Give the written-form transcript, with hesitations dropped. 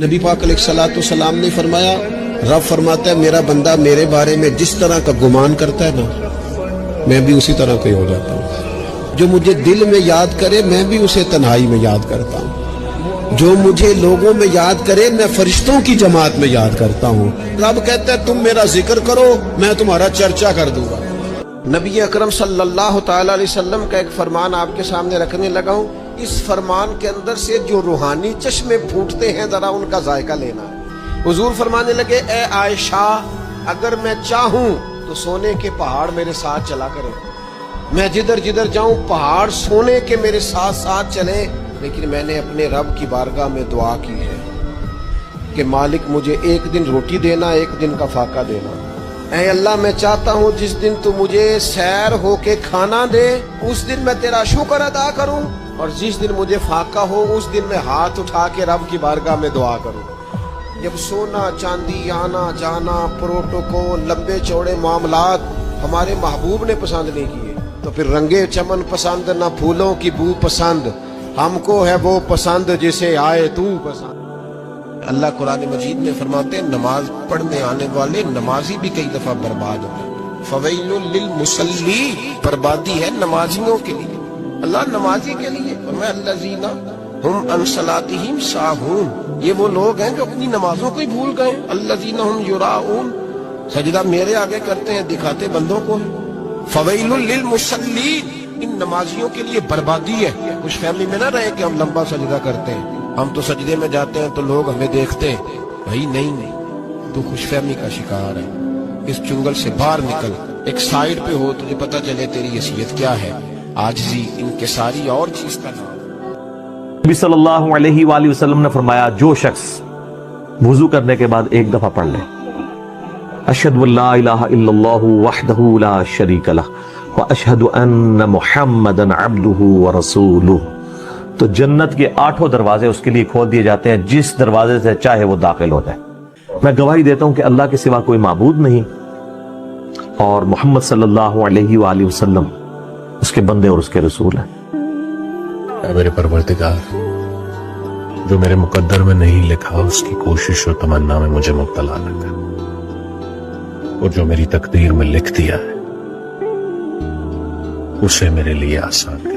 نبی پاک علیہ الصلوۃ والسلام نے فرمایا، رب فرماتا ہے میرا بندہ میرے بارے میں جس طرح کا گمان کرتا ہے نا، میں بھی اسی طرح کا ہی ہو جاتا ہوں۔ جو مجھے دل میں یاد کرے میں بھی اسے تنہائی میں یاد کرتا ہوں۔ جو مجھے لوگوں میں یاد کرے میں فرشتوں کی جماعت میں یاد کرتا ہوں۔ رب کہتا ہے تم میرا ذکر کرو میں تمہارا چرچا کر دوں گا۔ نبی اکرم صلی اللہ تعالی علیہ وسلم کا ایک فرمان آپ کے سامنے رکھنے لگا ہوں۔ اس فرمان کے اندر سے جو روحانی چشمے پھوٹتے ہیں ذرا ان کا ذائقہ لینا ہے۔ حضور فرمانے لگے، اے عائشہ، اگر میں چاہوں تو سونے کے پہاڑ میرے ساتھ چلا کرے، میں جدھر جدھر جاؤں پہاڑ سونے کے میرے ساتھ ساتھ چلے، لیکن میں نے اپنے رب کی بارگاہ میں دعا کی ہے کہ مالک مجھے ایک دن روٹی دینا، ایک دن کا فاقہ دینا۔ اے اللہ میں چاہتا ہوں جس دن تو مجھے سیر ہو کے کھانا دے اس دن میں تیرا شکر ادا کروں، اور جس دن مجھے فاقہ ہو اس دن میں ہاتھ اٹھا کے رب کی بارگاہ میں دعا کروں۔ جب سونا چاندی آنا جانا پروٹوکول لمبے چوڑے معاملات ہمارے محبوب نے پسند نہیں کیے، تو پھر رنگے چمن پسند نہ پھولوں کی بو پسند، ہم کو ہے وہ پسند جسے آئے تو پسند۔ اللہ قرآن مجید میں فرماتے ہیں نماز پڑھنے آنے والے نمازی بھی کئی دفعہ برباد ہوتے ہیں۔ فویل للمصلی، بربادی ہے نمازیوں کے لیے، اللہ نمازی کے لیے۔ فرمایا الذین ہم عن صلاتہم ساہون، یہ وہ لوگ ہیں جو اپنی نمازوں کو ہی بھول گئے۔ الذین ہم یراؤن، سجدہ میرے آگے کرتے ہیں دکھاتے بندوں کو ہے۔ فویل للمصلین، ان نمازیوں کے لیے بربادی ہے۔ خوش فہمی میں نہ رہے کہ ہم لمبا سجدہ کرتے ہیں، ہم تو سجدے میں جاتے ہیں تو لوگ ہمیں دیکھتے ہیں۔ بھائی نہیں، تو خوش فہمی کا شکار ہے۔ اس چنگل سے باہر نکل، ایک سائیڈ پہ ہو، تجھے پتہ چلے تیری حیثیت کیا ہے۔ عاجزی انکساری اور چیز کا نام۔ نبی صلی اللہ علیہ وآلہ وسلم نے فرمایا جو شخص وضو کرنے کے بعد ایک دفعہ پڑھ لے اشہد ان لا الہ الا اللہ وحدہ لا شریک لہ واشہد ان محمدا عبدہ ورسولہ، تو جنت کے 8 دروازے اس کے لیے کھول دیے جاتے ہیں، جس دروازے سے چاہے وہ داخل ہو جائے۔ میں گواہی دیتا ہوں کہ اللہ کے سوا کوئی معبود نہیں، اور محمد صلی اللہ علیہ وآلہ وسلم اس کے بندے اور اس کے رسول ہیں۔ اے میرے پروردگار، جو میرے مقدر میں نہیں لکھا اس کی کوشش اور تمنا میں مجھے مبتلا نہ کر، اور جو میری تقدیر میں لکھ دیا ہے اسے میرے لیے آسان کر۔